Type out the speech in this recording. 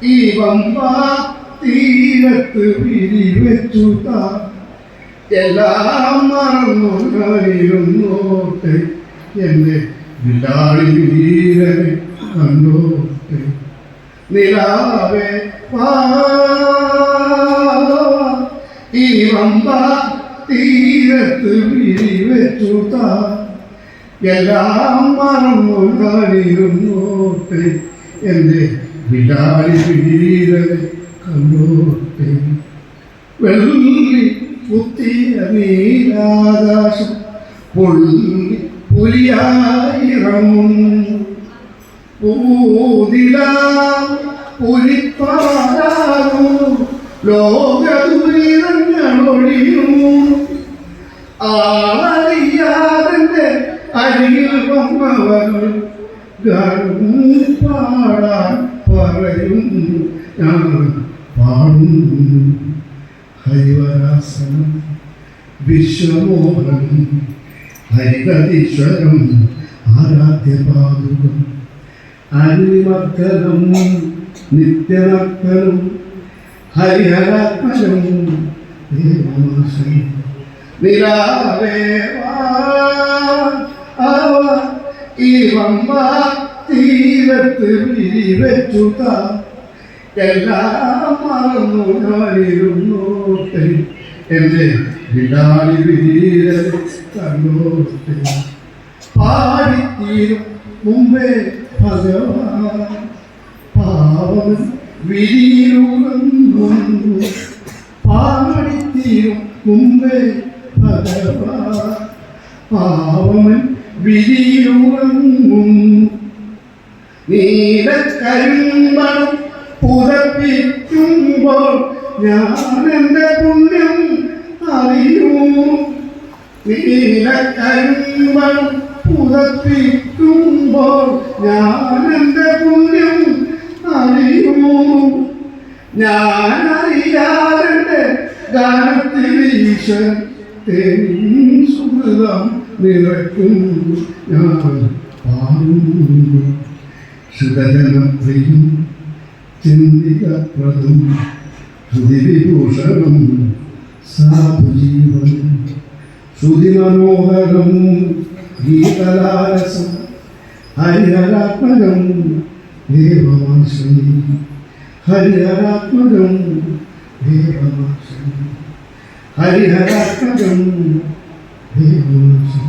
ഈ പമ്പാ തീരത്ത് പിരിവെച്ചു എല്ലാം മറന്നു ഞാനിരുന്നോട്ടെ എന്നെ വിലാളി വീരനെ കണ്ടോട്ടെ നിലാവേ ഈ പമ്പാ തീരത്ത് പിരിവെച്ചു എല്ലാം മറന്നു ഞാനിരുന്നോട്ടെ എന്റെ വിലാളി വീരനെ കണ്ടോട്ടെ വെള്ളി കുത്തിയ നീലാകാശം പൊള്ളി പുലിയായിറങ്ങുന്നു പൂതിലാ പുലിപ്പാടാകുന്നു ലോകദുരിതങ്ങളൊഴിയുന്നു ആളറിയാതെ അരികിൽ വന്നവർ പാടാൻ പറയുന്നു ഞാൻ പാടുന്നു ഹരിവരാസനം വിശ്വമോഹനം ഹരികതീശ്വരം ആരാധ്യപാദുകം അരിമർക്കനം നിത്യനർക്കനം ഹരിഹരാത്മജം ദേവമാശ്രയം നിലാവേ ഈ പമ്പാ തീരത്ത് പിരിവെച്ചു എല്ലാം മറന്നു ഞാനിരുന്നോട്ടെ എന്റെ വിലാളി വീരനെ കണ്ടോട്ടെ പാടിത്തീരും മുമ്പേ ഭഗവാൻ പാവൻ വിരിയുറങ്ങുന്നു പാടിത്തീരും മുമ്പേ ഭഗവാൻ പാവൻ വിരിയുറങ്ങുന്നു നീലക്കരിമ്പണം പുതപ്പിക്കുമ്പോൾ ഞാൻ എൻ്റെ പുണ്യം അറിയൂ നീലക്കരിമ്പണം പുതപ്പിക്കുമ്പോൾ ഞാൻ എൻ്റെ പുണ്യം അറിയൂ ഞാൻ അറിയാതെ ഗാനത്തിൽ ഈശ്വരൻ സുഹൃതം നിറയ്ക്കുന്നു ഞാൻ പാടുന്നു ശുദ്ധജനപ്രിയം ചിന്തികപ്രദം ശ്രുതിവിഭൂഷണം സാധുജീവനം ശ്രുതിമനോഹരം ഗീതലാരസം ഹരിഹരാത്മജം ദേവമാശ്രമി ഹരിഹരാത്മജം ദേവമാശ്രമി ഹരിഹരാത്മജം ദേവമാശ്രമി